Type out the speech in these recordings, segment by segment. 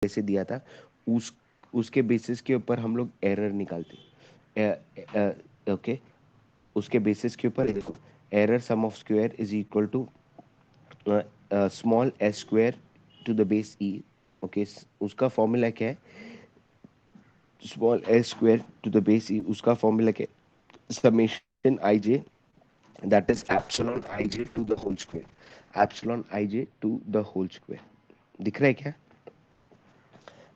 जैसे दिया था उस उसके बेसिस के ऊपर हम लोग एरर निकालते। ओके, उसके बेसिस के ऊपर देखो, error sum of square is equal to small S square to the base E. Okay, उसका फॉर्मूला क्या है? Small S square to the base E, उसका फॉर्मूला क्या है? Summation I J, that is epsilon I J to the whole square, epsilon I J to the whole square. दिख रहा है क्या?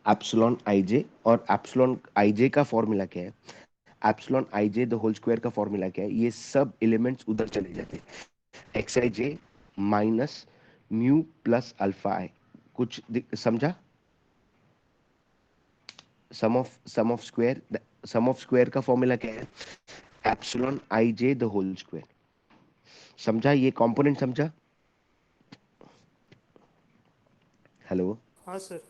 एप्सिलॉन आई जे, और एप्सिलॉन आई जे का formula क्या है? Epsilon I J the whole square का फॉर्मूला क्या है? ये सब एलिमेंट्स उधर चले जाते हैं, X I J minus mu plus alpha I. कुछ समझा? Sum of square, sum of square का फॉर्मूला क्या है? Epsilon I J the whole square. समझा? ये कंपोनेंट समझा? हेलो, हाँ सर।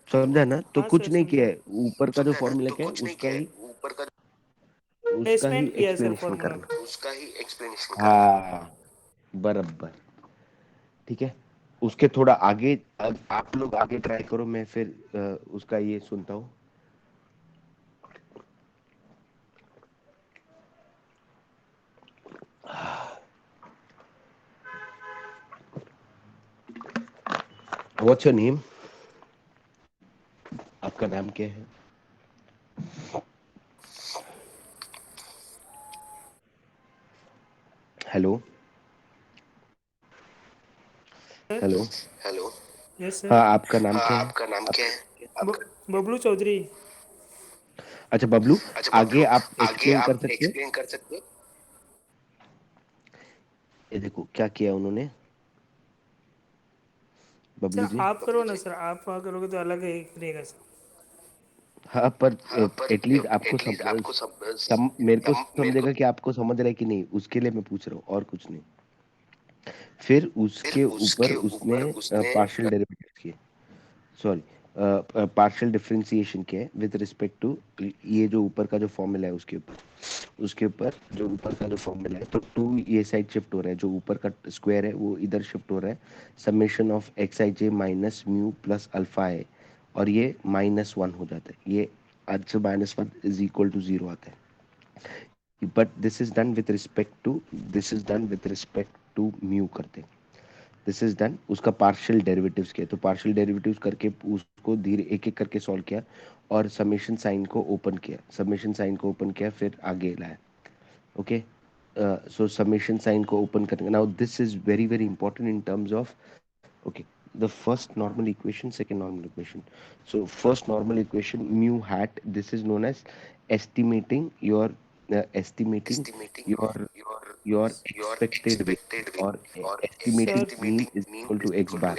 समझा ना? तो हाँ कुछ सर नहीं समझा। किया है, ऊपर का जो फॉर्मूला क्या है उसका ही प्लेसमेंट किया है सर एक्सप्लेनेशन फॉर्मूला करना। का। हाँ, बराबर। ठीक है, उसके थोड़ा आगे, अब आप लोग आगे ट्राई करो, मैं फिर उसका ये सुनता हूँ। What's your name? आपका नाम क्या है? Hello, sir. Hello. Yes sir. हाँ, आपका नाम क्या है? आप, बबलू चौधरी। अच्छा बबलू, आगे आप एक्सप्लेन कर सकते हो? ये देखो क्या किया उन्होंने, सर बबलू जी। आप करो ना सर, आप करोगे तो अलग ही रहेगा सर। हाँ, पर एटलीस्ट आपको मेरे को समझेगा कि आपको समझ रहा है कि नहीं, उसके लिए मैं पूछ रहा हूँ, और कुछ नहीं। फिर उसके ऊपर उसने पार्शियल डेरिवेटिव किए, सॉरी, पार्शियल डिफरेंशिएशन किया है विद रिस्पेक्ट टू ये जो ऊपर का जो फॉर्मूला है उसके ऊपर जो ऊपर का जो फॉर्मूला है, तो टू ये साइड शिफ्ट हो रहा है, जो ऊपर का स्क्वायर है वो इधर शिफ्ट हो रहा है, summation of x I J minus mu plus alpha है, और ये -1 हो जाता है, ये आज से -1 इज इक्वल टू 0 आता है। But this is done with respect to mu करते हैं। दिस इज डन, उसका पार्शियल डेरिवेटिव्स किया, तो पार्शियल डेरिवेटिव्स करके उसको धीरे एक एक करके सॉल्व किया, और समेशन साइन को ओपन किया, फिर आगे लाया। ओके, so summation sign को open करेंगे। Now this is very very important in terms of, okay, the first normal equation, second normal equation. So first normal equation mu hat, this is known as estimating estimating your your expected value, or estimating sir. mean is equal to x bar,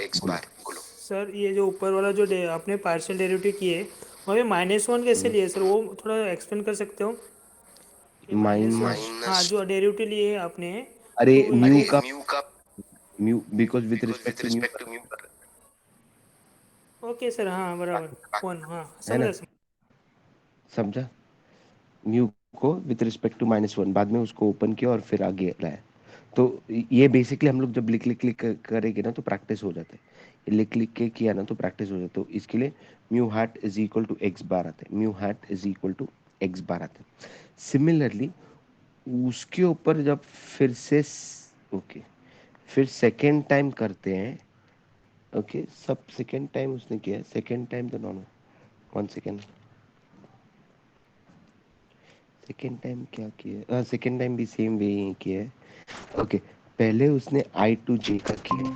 बोलो। Sir ये जो ऊपर वाला जो आपने partial derivative किए, वहाँ पे -1 कैसे हम्म, लिए सर? वो थोड़ा एक्सप्लेन कर सकते हो कि -1? माइनस, हाँ, जो डेरिवेटिव लिए आपने, अरे तो म्यू ये। का, mu because with respect to mu okay sir, हाँ बराबर। वन, हाँ है ना, समझा समझा। समझा? म्यू को विथ रिस्पेक्ट टू -1, बाद में उसको ओपन किया और फिर आगे लाया। तो ये बेसिकली हम लोग जब लिख लिख लिख करेंगे ना तो प्रैक्टिस हो जाता है, ये लिख लिख के किया ना तो प्रैक्टिस हो जाता है, तो इसके लिए mu hat is equal to X bar आता है, mu hat is equal to X bar आता है। सिमिलरली उसके ऊपर जब फिर से, ओके, फिर सेकेंड टाइम करते हैं। ओके, सब सेकेंड टाइम उसने किया है, सेकेंड टाइम तो नॉर्मल, 1 सेकेंड, सेकेंड टाइम क्या किया? हाँ, सेकेंड टाइम भी सेम वे ही किया है। ओके, पहले उसने आई टू जे का किया,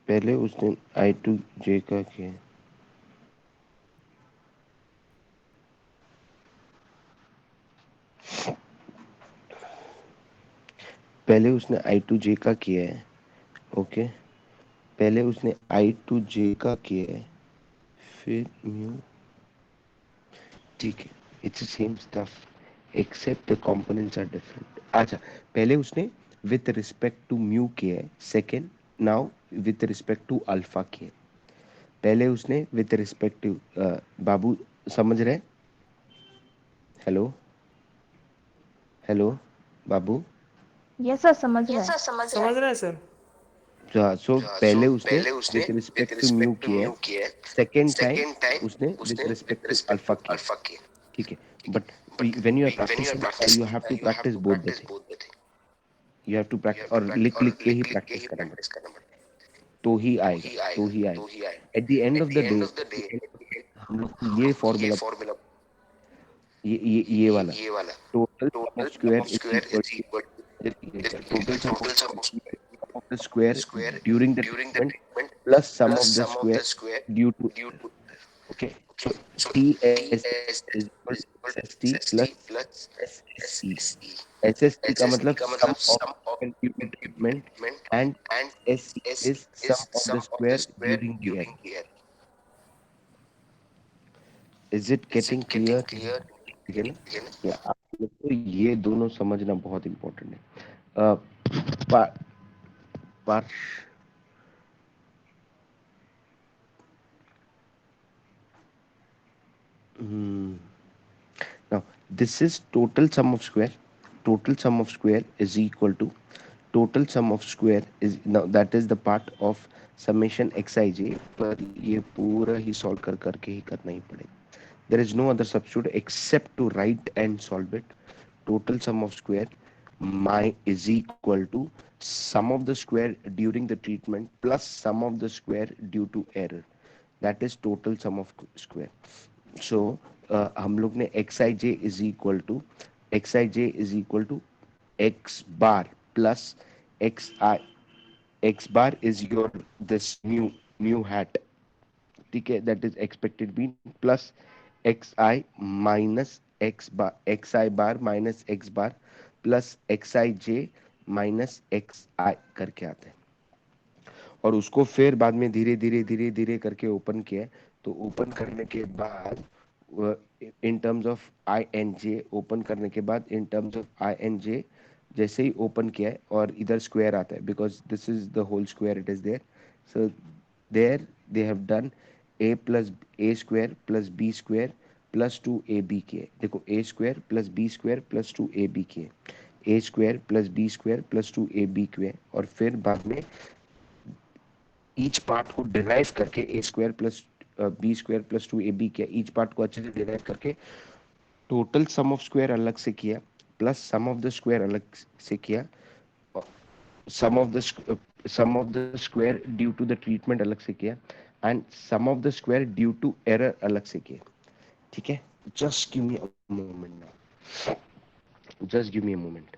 पहले उसने आई टू जे का किया, पहले उसने आई टू जे का किया है। ओके, पहले उसने आई टू जे का किया है, फिर म्यू, ठीक है, it's same stuff except the components are different. अच्छा, पहले उसने विथ रिस्पेक्ट टू म्यू किया है, second now with respect to alpha किया है। पहले उसने विथ रिस्पेक्ट टू, बाबू समझ रहे? हेलो, हेलो बाबू, यस सर, समझ रहा है। समझ रहे हैं सर। सो पहले उसने विथ रिस्पेक्ट टू म्यू किया है, सेकेंड टाइम उसने विथ रिस्पेक्ट टू अल्फा किया है। ठीक है, but when you are practicing you have to practice both the thing, you have to practice और लिख लिख के ही प्रैक्टिस करना पड़ेगा, तो ही आएगा, तो ही आएगा। At the end of the day हम लोग को ये फॉर्मूला, ये वाला total sum of square is equal to, total sum of the square during the treatment plus sum of the square due to error. Okay, so T S is equal to S S T plus S S E. S S T का मतलब sum of square due to treatment and S is sum of the square during the error. Is it getting clear? ठीक है ना? या आप लोग को ये दोनों समझना बहुत इंपॉर्टेंट है। अ, पा, parched hmm. Now this is total sum of square. Total sum of square is equal to total sum of square is now that is the part of summation xij, पर ये पूरा ही solve कर करके ही करना ही पड़ेगा। There is no other substitute except to write and solve it. Total sum of square my is equal to sum of the square during the treatment plus sum of the square due to error. That is total sum of square. So हम लोग ने xij is equal to x bar plus xi, x bar is your this new hat, ठीक है, that is expected mean plus xi minus xi bar minus x bar plus xij minus X I करके आता है, और उसको फिर बाद में धीरे धीरे धीरे धीरे करके ओपन किया है। तो ओपन करने के बाद in terms of I N J, open करने के बाद in terms of I N J जैसे ही ओपन किया है और इधर स्क्वायर आता है, because this is the whole square it is there. So there they have done A plus A square plus B square plus two A B किए। देखो A square plus B square plus two A B किए, A square plus B square plus two A B किए, और फिर बाद में each part को derive करके A square plus B square plus two A B किया, ईच पार्ट को अच्छे से डिराइव करके टोटल सम ऑफ स्क्वायर अलग से किया plus sum of the square अलग से किया, sum of the sum of the square due to the treatment अलग से किया, and sum of the square due to error अलग से किया। ठीक है, just give me a moment now, just give me a moment.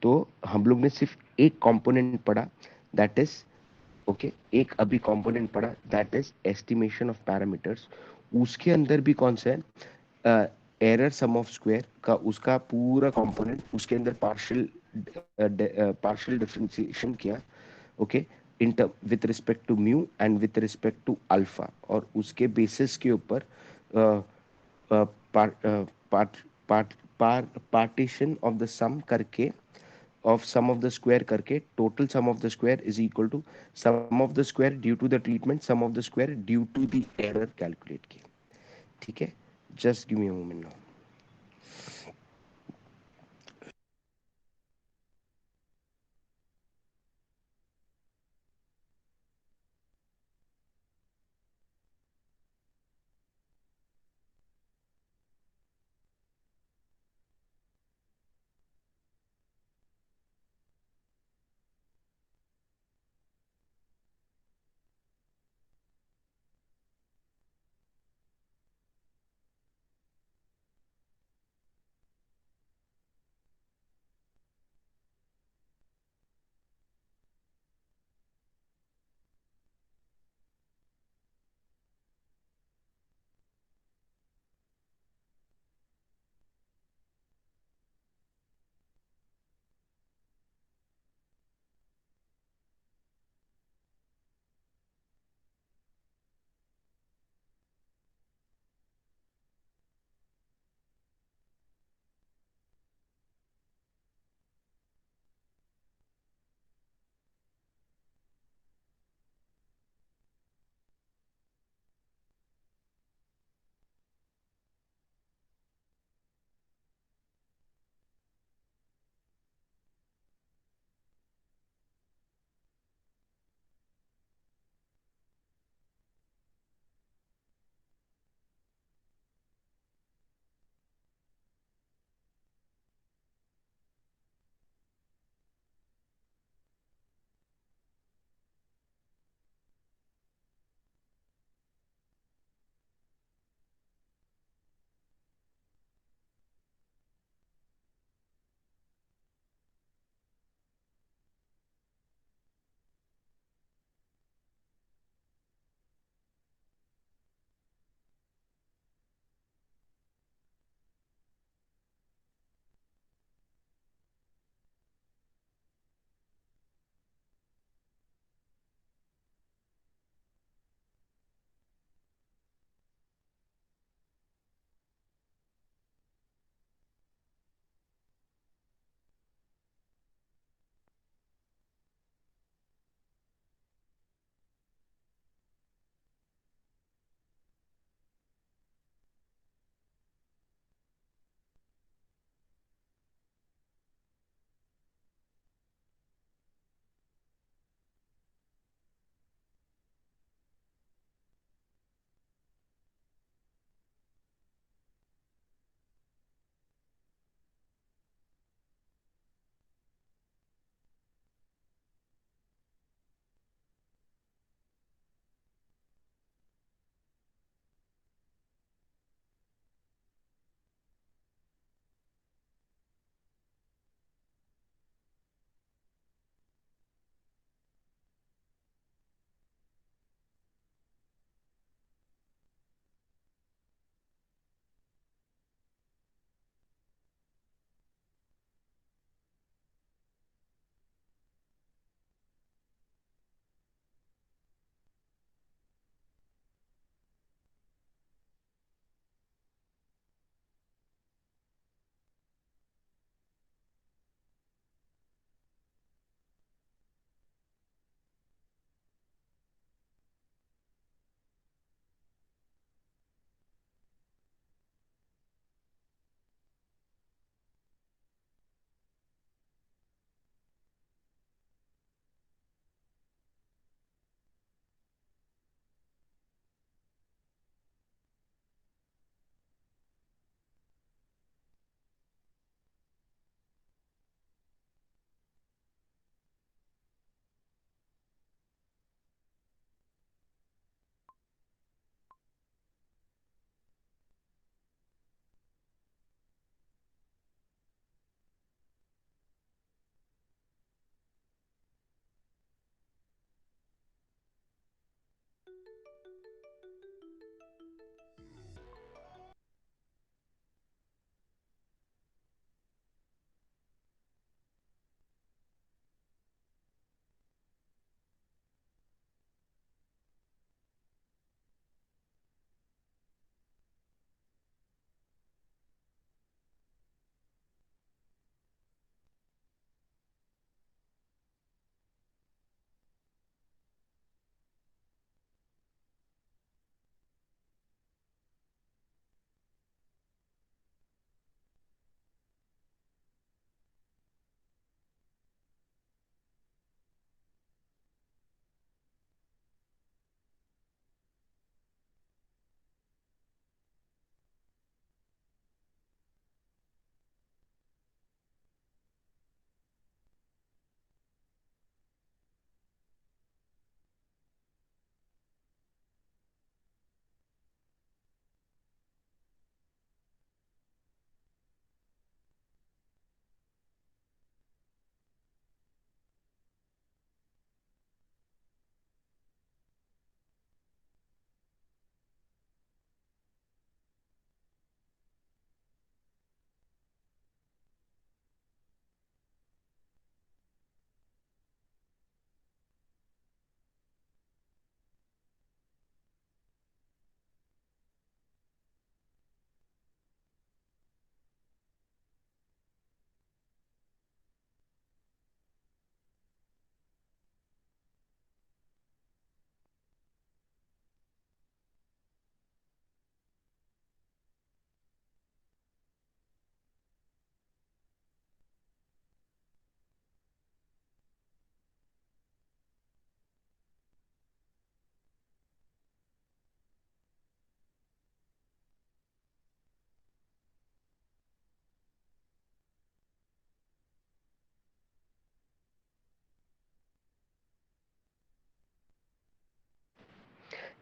तो हम लोग ने सिर्फ एक कंपोनेंट पढ़ा, दैट इज ओके, एक अभी कंपोनेंट पढ़ा that is estimation of parameters. उसके अंदर भी कौन सा है, एरर सम ऑफ स्क्वायर का उसका पूरा कंपोनेंट, उसके अंदर पार्शियल डिफरेंशिएशन किया, okay, in with respect to mu and with respect to alpha, और उसके बेसिस के ऊपर part part partition of the sum करके, of sum of the square करके total sum of the square is equal to sum of the square due to the treatment sum of the square due to the error calculate किए। ठीक है, just give me a moment now।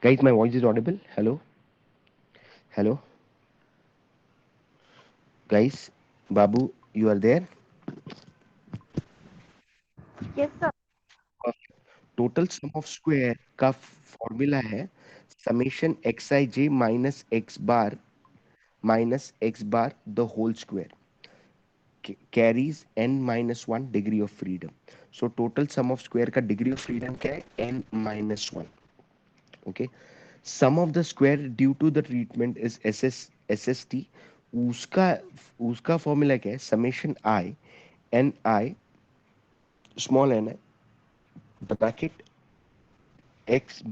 Guys, my voice is audible? Hello? Hello? Guys, Babu, you are there? Yes, sir. Total sum of square का formula है summation x I J minus x bar the whole square carries n minus 1 degree of freedom. So total sum of square का degree of freedom क्या है n minus 1. Okay. Sum of the square due to the treatment is SST. उसका उसका formula क्या है summation I N I small N bracket X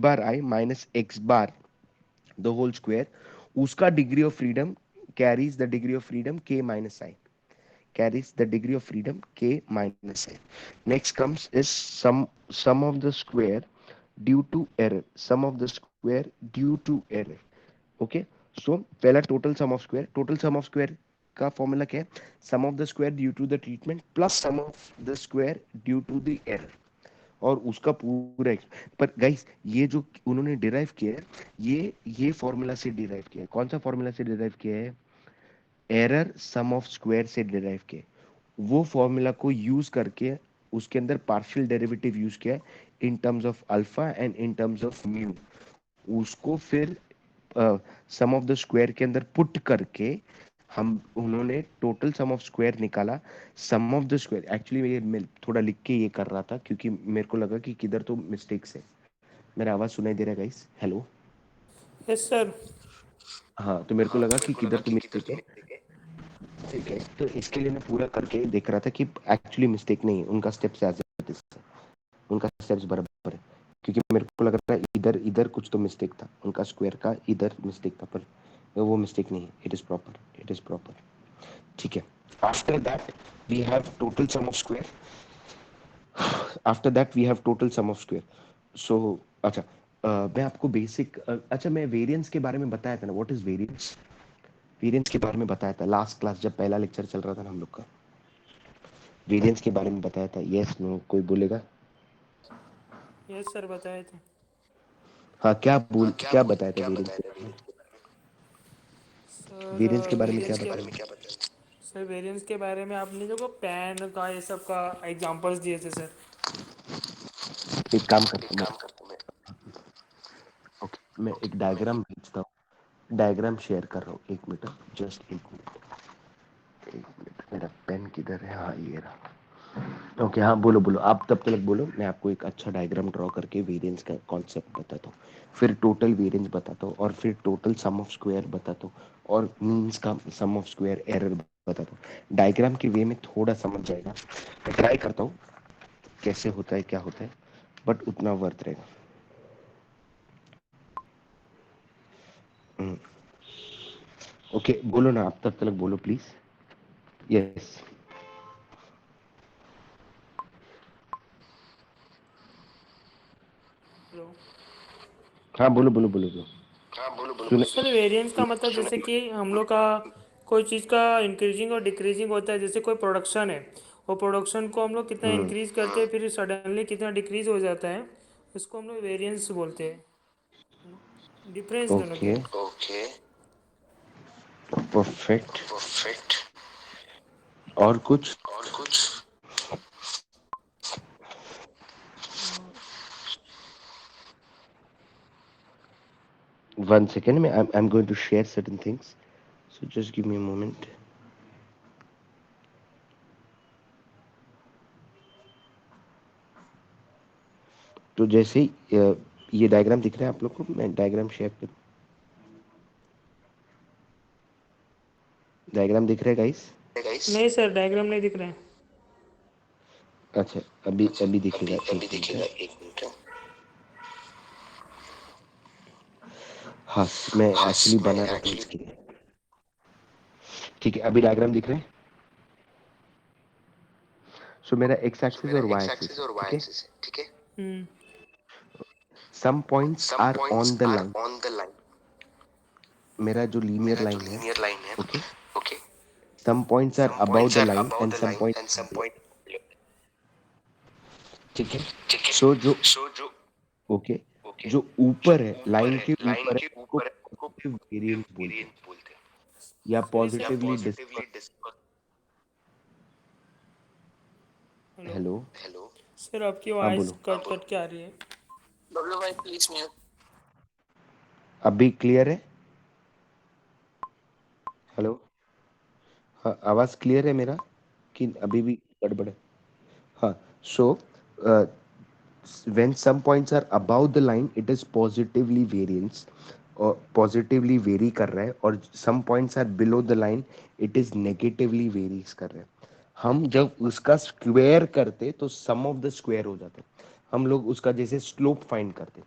bar I minus x bar the whole square उसका degree of freedom carries the degree of freedom k minus I carries the degree of freedom k minus n. Next comes is sum of the square due to error. Sum of the square due to error. Okay. So पहला total sum of square का formula क्या है sum of the square due to the treatment plus sum of the square due to the error. और उसका पूरा पर guys ये जो उन्होंने डिराइव किया है ये फॉर्मूला से डिराइव किया है कौन सा फॉर्मूला से डिराइव किया है एरर सम ऑफ स्क्वायर से डिराइव किया वो फॉर्मूला को यूज करके उसके अंदर पार्शियल डेरिवेटिव यूज किया है इन terms of alpha and in terms of mu उसको फिर सम ऑफ द स्क्वायर के अंदर पुट करके हम उन्होंने टोटल सम ऑफ स्क्वायर निकाला सम ऑफ द स्क्वायर एक्चुअली ये मैं थोड़ा लिख के ये कर रहा था क्योंकि मेरे को लगा कि किधर तो मिस्टेक्स है मेरा आवाज सुनाई दे रहा है गाइस हेलो यस सर। हाँ तो मेरे को लगा कि किधर तो मिस्टेक है ठीक है तो इसके लिए मैं पूरा करके देख रहा था कि एक्चुअली मिस्टेक नहीं है उनका स्टेप्स एज इट इज उनका स्टेप्स बराबर है क्योंकि मेरे को लग रहा है इधर इधर कुछ तो मिस्टेक था उनका स्क्वायर का इधर मिस्टेक था पर वो मिस्टेक नहीं है इट इज प्रॉपर ठीक है after that we have total sum of square after that we have total sum of square so अच्छा मैं आपको बेसिक अच्छा मैं वेरिएंस के बारे में बताया था ना व्हाट इज वेरिएंस के बारे में बताया था लास्ट क्लास जब पहला लेक्चर चल रहा था ना हम लोग का वेरिएंस के बारे में बताया था यस नो कोई बोलेगा यस सर, बताए थे। हाँ क्या बताया था वेरिएंस के बारे में सर वेरिएंस के बारे में क्या वेरिएंस के बताया सर वेरिएंस के बारे में आपने जो को पैन का ये सब का एग्जांपल्स दिए थे सर। एक काम करता हूँ मैं ओके मैं एक डायग्राम भेजता हूँ डायग्राम शेयर कर रहा हूँ एक मिनट जस्ट एक मिनट मेरा पेन किधर है हाँ ये रहा ओके हाँ बोलो बोलो आप तब तक बोलो मैं आपको एक अच्छा डायग्राम ड्रॉ करके वेरिएंस का कॉन्सेप्ट बताता हूँ फिर टोटल वेरिएंस बताता हूँ और फिर टोटल सम ऑफ स्क्वायर बताता हूँ और मीन्स का सम ऑफ स्क्वायर एरर बताता हूँ डायग्राम के वे में थोड़ा समझ जाएगा मैं ट्राई करता हूँ कैसे होता है क्या होता है बट उतना वर्थ रहेगा ओके बोलो ना आप तब तक बोलो प्लीज यस हेलो। हाँ बोलो बोलो बोलो बोलो सुने सर वेरिएंस का मतलब जैसे कि हम लोग का कोई चीज़ का इंक्रीजिंग और डिक्रीजिंग होता है, जैसे कोई प्रोडक्शन है, वो प्रोडक्शन को हम लोग कितना इंक्रीज करते हैं फिर सडनली कितना डिक्रीज हो जाता है, इसको हम लोग वेरिएंस बोलते हैं, है ना। डिफरेंस दोनों के। ओके परफेक्ट और कुछ one second I'm going to share certain things so just give me a moment तो जैसे ही ये डायग्राम दिख रहा है आप लोग को मैं डायग्राम शेयर करूँ डायग्राम दिख रहा है गाइस नहीं सर, डायग्राम नहीं दिख रहे हैं। अच्छा अभी अभी दिखेगा एक मिनट हाँ मैं एक्चुअली बना रहा था इसके लिए ठीक है अभी डायग्राम दिख रहे हैं सो मेरा एक्स एक्सिस और वाई एक्सिस है ठीक है hmm. Some points are on the line मेरा जो लीनियर लाइन है okay some points are about the line and some point ठीक है सो जो ओके जो ऊपर है, लाइन के ऊपर है, उसको पॉजिटिव वेरिएंस बोलते हैं या sorry sir. Positively disperse. Hello hello. Sir, आपकी हाँ वॉइस बोलो। कट कट के आ रही है। अभी क्लियर है? हेलो। हाँ, आवाज क्लियर है मेरा कि अभी भी गड़बड़ है? हाँ। सो when some points are above the line it is positively variance और positively vary कर रहा है, और some points are below the line it is negatively varies कर रहा है। हम जब उसका स्क्वायर करते तो सम ऑफ द स्क्वायर हो जाता है। हम लोग उसका जैसे स्लोप फाइंड करते,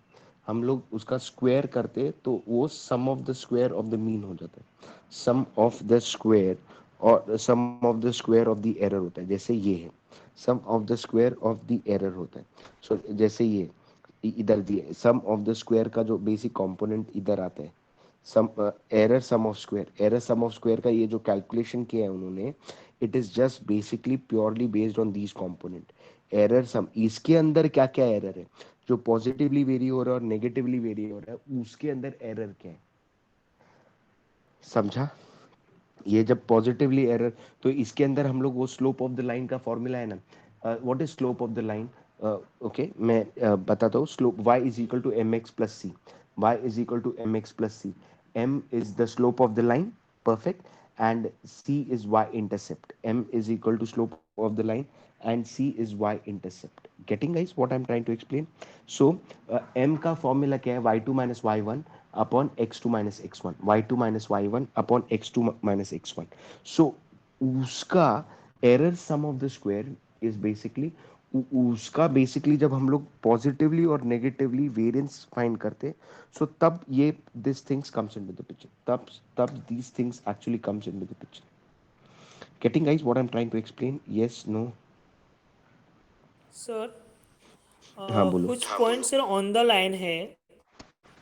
हम लोग उसका स्क्वायर करते तो वो sum of the square of the mean हो जाता है। सम ऑफ द स्क्वायर और sum of the square of the error होता है, जैसे ये है sum of the square of the error होता है। सो जैसे ये इधर दिए सम ऑफ द स्क्वायर का जो बेसिक कंपोनेंट इधर आता है, sum error sum of square, error sum of square का ये जो कैलकुलेशन किया है उन्होंने, it is just basically purely based on these component. Error sum, इसके अंदर क्या क्या एरर है, जो पॉजिटिवली वेरी हो रहा है और नेगेटिवली वेरी हो रहा है उसके अंदर एरर क्या है, समझा? ये जब पॉजिटिवली एरर, तो इसके अंदर हम लोग वो स्लोप ऑफ द लाइन का फॉर्मूला है ना, what is slope of the line? Okay, मैं बताता हूँ। Slope y is equal to m x plus c, y is equal to m x plus c. m is the slope of the line, perfect, and c is y intercept. M is equal to slope of the line and c is y intercept. Getting guys what I'm trying to explain? So m का formula क्या है? y2 minus y1 upon x2 minus x1, y2 minus y1 upon x2 minus x1. So उसका error sum of the square is basically, उसका basically जब हम लोग positively और negatively variance find करते, सो तब ये this things comes into the picture, तब तब these things actually comes into the picture. Getting guys what I'm trying to explain? Yes, no? Sir, हाँ बोलो। कुछ point sir on the line है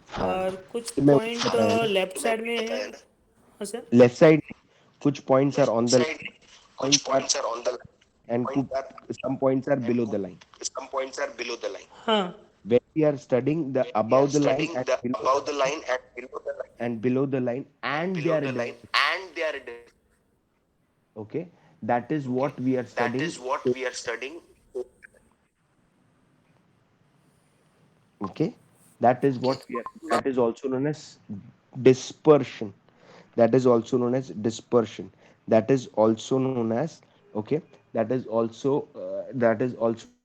हाँ, और कुछ तो मैं वही पॉइंट बताया ना, लेफ्ट साइड में है। हाँ सर। लेफ्ट साइड कुछ points are on the points are and some points are below the line. हाँ। When we are studying the above the line and below the line and they are different, okay, that is what we are studying. Okay, that is what we are, that is also known as dispersion. That is also known as dispersion. That is also known as, okay, that is also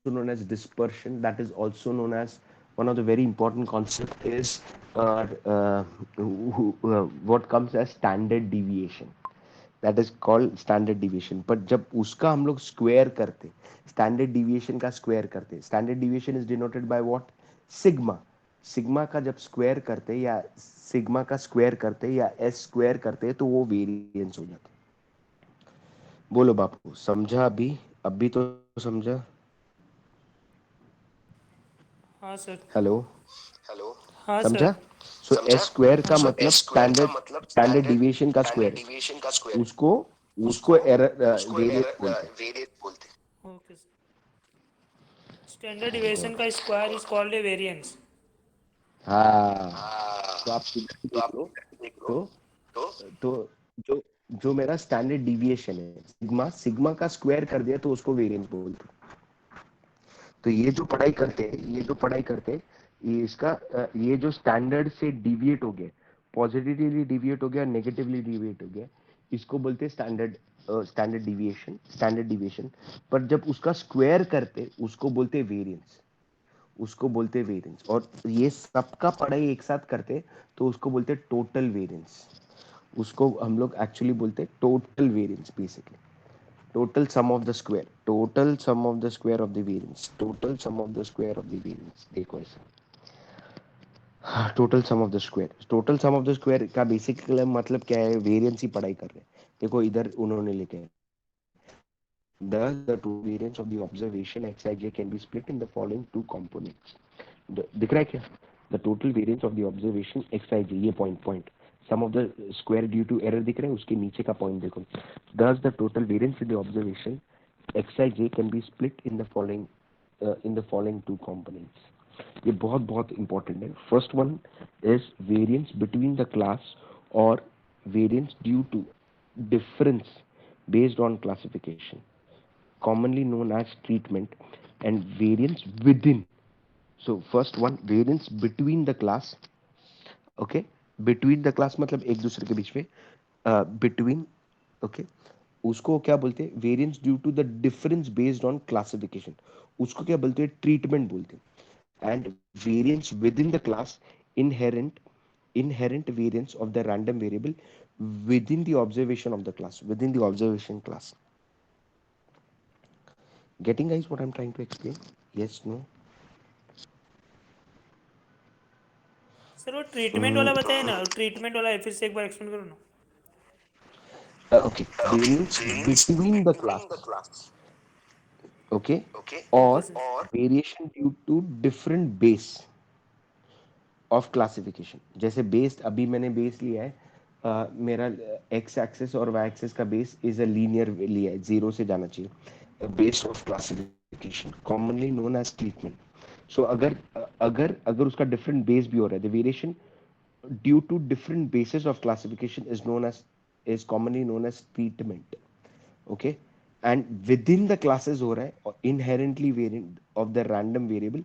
known as dispersion. That is also known as, one of the very important concept is what comes as standard deviation. That is called standard deviation. But जब उसका हम लोग square करते, standard deviation का square करते, standard deviation is denoted by what? Sigma. Sigma का जब square करते या सिग्मा का स्क्वायर करते या एस स्क्वायर करते तो वो वेरिएंस हो जाता। बोलो बापू, समझा अभी तो समझा? हाँ सर। हेलो। हाँ सर। समझा? सो एस स्क्वायर का हाँ सर। मतलब स्टैंडर्ड स्टैंडर्ड डिविएशन का स्क्वायर है, उसको उसको एरर वेरिएंस बोलते हैं। Okay sir. स्टैंडर्ड डिविएशन का square is called a variance. हाँ, तो आप इधर भी देख लो। तो तो जो जो मेरा स्टैंडर्ड डिविएशन है सिग्मा, सिग्मा का स्क्वायर कर दिया तो उसको वेरिएंस बोलते हैं। तो ये जो पढ़ाई करते हैं, ये इसका ये जो स्टैंडर्ड से डिविएट हो गया, पॉजिटिवली डिविएट हो गया, नेगेटिवली डिविएट हो गया, इसको बोलते हैं स्टैंडर्ड डिविएशन। पर जब उसका स्क्वायर करते उसको बोलते हैं वेरिएंस, उसको बोलते हैं वेरिएंस। और ये सबका पढ़ाई एक साथ करते तो उसको बोलते हैं टोटल वेरिएंस। उसको हम लोग एक्चुअली बोलते हैं total variance, basically total sum of the square, total sum of the square of the variance, total sum of the square of the variance। देखो ऐसा total sum of the square, total sum of the square का basic मतलब क्या है? Variance ही पढ़ाई कर रहे हैं। देखो इधर उन्होंने लिखे हैं, thus the total variance of the observation xij can be split in the following two components। दिख रहा है क्या? The total variance of the observation xij, ये point sum of the square due to error दिख रहा है, उसके नीचे का पॉइंट देखो। thus the total variance in the observation xij can be split in the following two components। ये बहुत बहुत इंपॉर्टेंट है. First one is variance between the class और variance due to difference based on classification, commonly known as treatment, and variance within. So first one, variance between the class. Okay, between the class मतलब एक दूसरे के बीच में, between. Okay, उसको क्या बोलते हैं? Variance due to the difference based on classification, उसको क्या बोलते हैं? ट्रीटमेंट बोलते हैं. And variance within the class, inherent variance of the random variable within the observation of the class, within the observation class. Getting guys what I'm trying to explain? Yes, no? Sir वो treatment Mm, वाला बताइए ना, treatment वाला फिर से एक बार explain करो ना. okay, variance between the class. Okay, okay or sir. variation due to different base of classification. जैसे बेस, अभी मैंने बेस लिया है, मेरा एक्स एक्सेस और वाई एक्सेस का बेस इज अ लीनियर लिया है, जीरो से जाना चाहिए. Base of classification commonly known as treatment. So अगर अगर अगर उसका डिफरेंट बेस भी हो रहा है, the variation due to different basis of classification is known as, is commonly known as treatment. Okay, and within the classes हो रहा है, और inherently variant of the random variable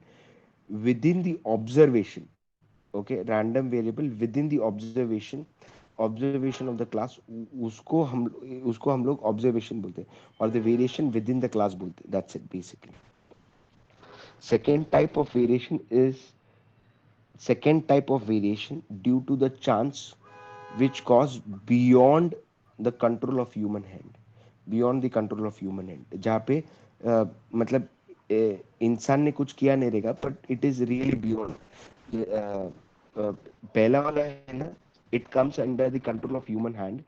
within the observation. Okay, random variable within the observation of the class, उसको हम लोग observation बोलते हैं, और the variation within the class बोलते हैं. That's it basically. second type of variation is second type of variation due to the chance which cause beyond the control of human hand, beyond the control of human hand, जहाँ पे मतलब इंसान ने कुछ किया नहीं रहेगा, but it is really beyond. पहला वाला है ना, it comes under the control of human hand.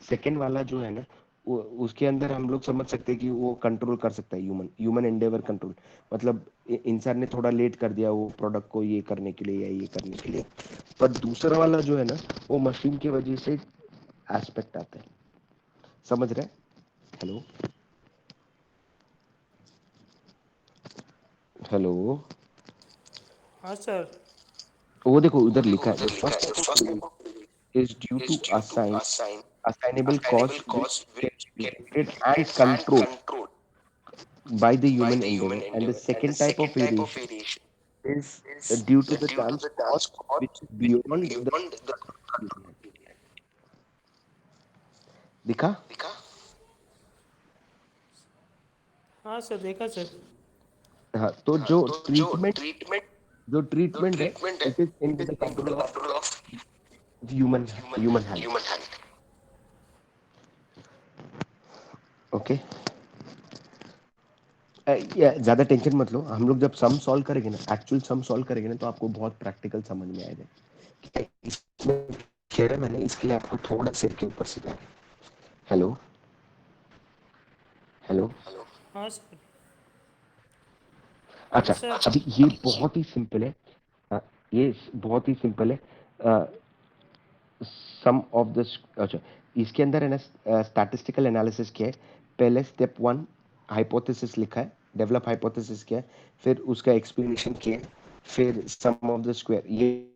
second वाला जो है ना, उसके अंदर हम लोग समझ सकते हैं कि वो कंट्रोल कर सकता है, ह्यूमन एंडेवर कंट्रोल. मतलब इंसान ने थोड़ा लेट कर दिया वो प्रोडक्ट को ये करने के लिए या ये करने के लिए. पर दूसरा वाला जो है ना, वो मशीन की वजह से एस्पेक्ट आता है. समझ रहे? Hello, hello. हाँ सर. वो देखो उधर लिखा है, the first type of is due to assignable cause which can be detected and controlled by the human endeavor, and the second type of variation is due to the chance cause which is beyond the human hand. दिखा? हाँ sir, देखा sir. हाँ, तो जो treatment है, it is in the control of human hand. Okay. या ज्यादा tension मत लो, हम लोग जब सम सॉल्व करेंगे ना, एक्चुअल सम सॉल्व करेंगे ना, तो आपको बहुत प्रैक्टिकल समझ में आएगा. इसमें कह रहा मैंने, इसके लिए आपको थोड़ा सिर के ऊपर से जाना. Hello, hello. हाँ सर. अच्छा, यस सर. अभी ये बहुत ही सिंपल है. ये बहुत ही सिंपल है. सम ऑफ द, अच्छा, इसके अंदर है ना, स्टैटिस्टिकल एनालिसिस किया है. पहले स्टेप वन हाइपोथेसिस लिखा है, डेवलप हाइपोथेसिस किया है, फिर उसका एक्सप्लेनेशन किया है, फिर सम ऑफ द स्क्वायर. ये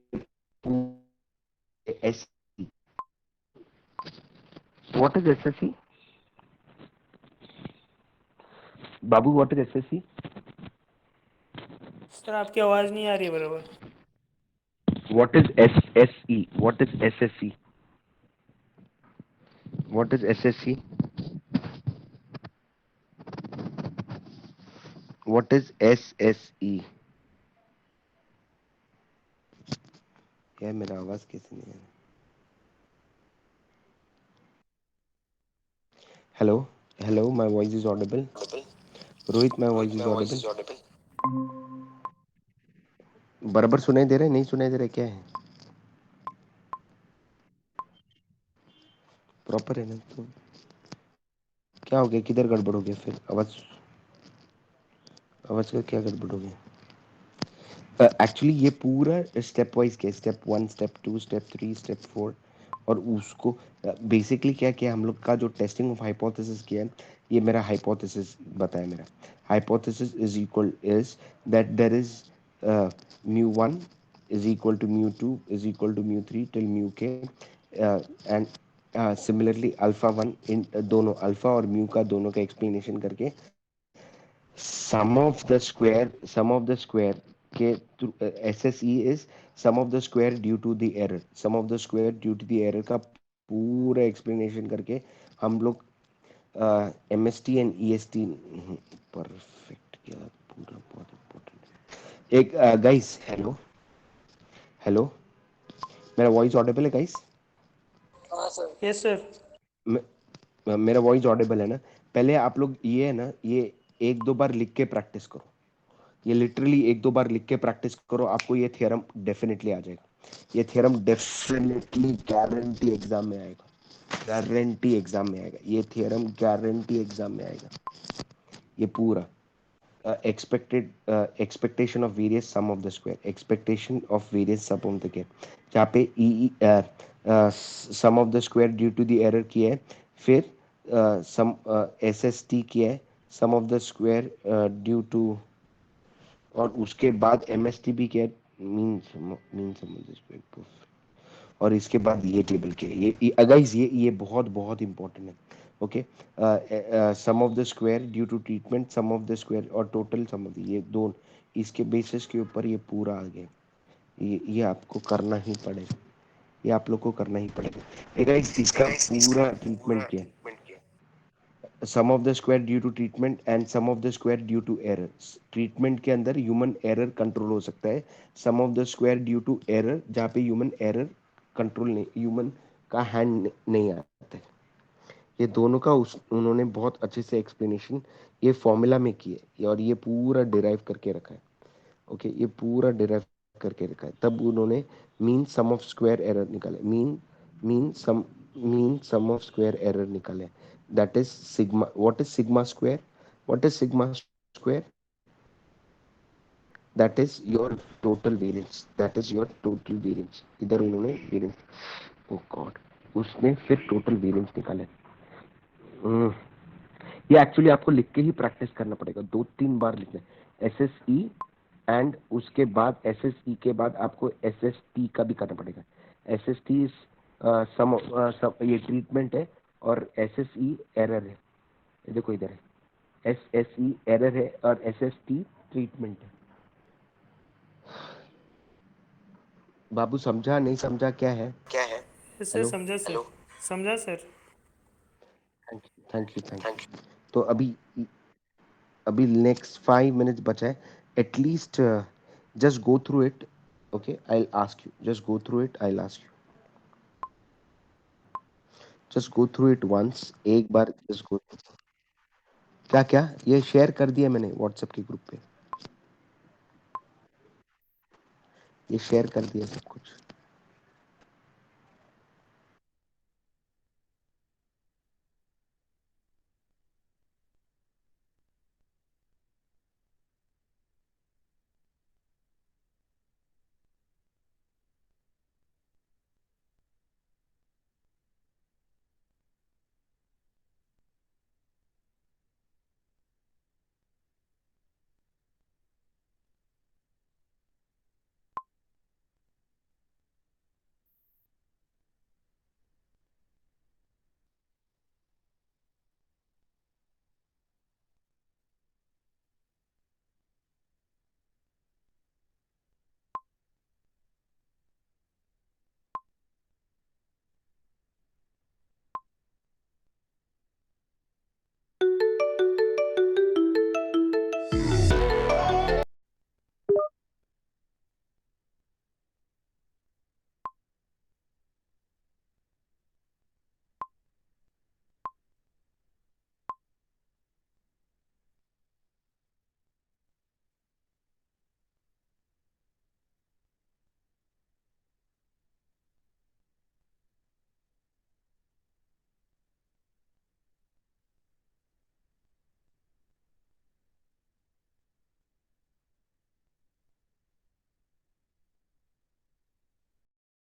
S, what is SSC Babu? What is SSC? Sir आपकी आवाज़ नहीं आ रही है बराबर. What is SSE? What is SSC? What is SSC? What is SSE? यार मेरा आवाज कैसे नहीं है? Hello, hello, my voice is Audible? Rohit, my voice is Audible? बराबर सुनाई दे रहा है, नहीं सुनाई दे रहा है, क्या है? प्रॉपर है ना? तो क्या हो गया, किधर गड़बड़ हो गया फिर? आवाज, आवाज का क्या गड़बड़ हो गया? एक्चुअली ये पूरा स्टेप वाइज किया, step one, step two, step three, step four. और उसको बेसिकली क्या किया हम लोग का, जो टेस्टिंग ऑफ हाइपोथेसिस किया है, ये मेरा हाइपोथेसिस बताया. मेरा hypothesis is equal is that there is mu1 is equal to mu2 is equal to mu3 till mu k, and similarly alpha 1 इन दोनों अल्फा और म्यू का दोनों का एक्सप्लेनेशन करके sum of the square के S S E is sum of the square due to the error, sum of the square due to the error का पूरा explanation करके हम लोग M S T and E S T perfect किया पूरा, बहुत important. एक गाइस, हेलो हेलो, मेरा वॉइस ऑडिबल है गाइस? Yes sir. मेरा वॉइस ऑडिबल है ना? पहले आप लोग ये है ना, ये एक दो बार लिख के प्रैक्टिस करो, ये लिटरली एक दो बार लिख के प्रैक्टिस करो, आपको ये थ्योरम डेफिनेटली आ जाएगा। ये थ्योरम डेफिनेटली गारंटी एग्जाम में आएगा, गारंटी एग्जाम में आएगा, ये थ्योरम गारंटी एग्जाम में आएगा। ये पूरा expected expectation of various sum of the square, expectation of various sum of the square, जहाँ पे sum of the square due to the error किया है, फिर sum SST किया है, sum of the square due to, और उसके बाद MST भी किया है, mean sum of the square, और इसके बाद ये टेबल के ये गाइस ये बहुत बहुत इंपॉर्टेंट है। Okay, sum of the square due to treatment, sum of the square और टोटल सम ऑफ ये दो, इसके बेसिस के ऊपर ये पूरा आ गया। ये आपको करना ही पड़ेगा, ये आप लोग को करना ही पड़ेगा। गाइस इसका पूरा ट्रीटमेंट किया, sum of the square due to treatment and sum of the square due to error. Treatment के अंदर ह्यूमन एरर कंट्रोल हो सकता है, sum of the square due to error जहाँ पे ह्यूमन एरर कंट्रोल नहीं, ह्यूमन का हैंड नहीं आता है। ये दोनों का उन्होंने बहुत अच्छे से एक्सप्लेनेशन ये फॉर्मूला में किए, और ये पूरा डिराइव करके रखा है। ओके, ये पूरा डिराइव करके रखा है, तब उन्होंने mean sum of square error निकाले, mean sum of square error निकाले, that is sigma. What is sigma square? What is sigma square? That is your total variance, that is your total variance. इधर उन्होंने variance, ओ God, उसने फिर total variance निकाले। ये actually आपको लिख के ही प्रैक्टिस करना पड़ेगा, 2-3 बार लिखना है एस एस ई, एंड उसके बाद एस एस ई के बाद आपको एस एस टी का भी करना पड़ेगा। एस एस टी सम, ये ट्रीटमेंट है, और एस एस ई एरर है। ये देखो इधर है, एस एस ई एरर है और एस एस टी ट्रीटमेंट है। बाबू समझा नहीं समझा क्या है? यस सर, हेलो, समझा सर। समझा sir. Thank you thank you thank you. तो अभी अभी नेक्स्ट 5 मिनट्स बचा है, at least just go through it. Okay, I'll ask you, just go through it, I'll ask you, just go through it once, एक बार just go। क्या क्या ये share कर दिया मैंने व्हाट्सएप के ग्रुप पे, ये शेयर कर दिया सब कुछ।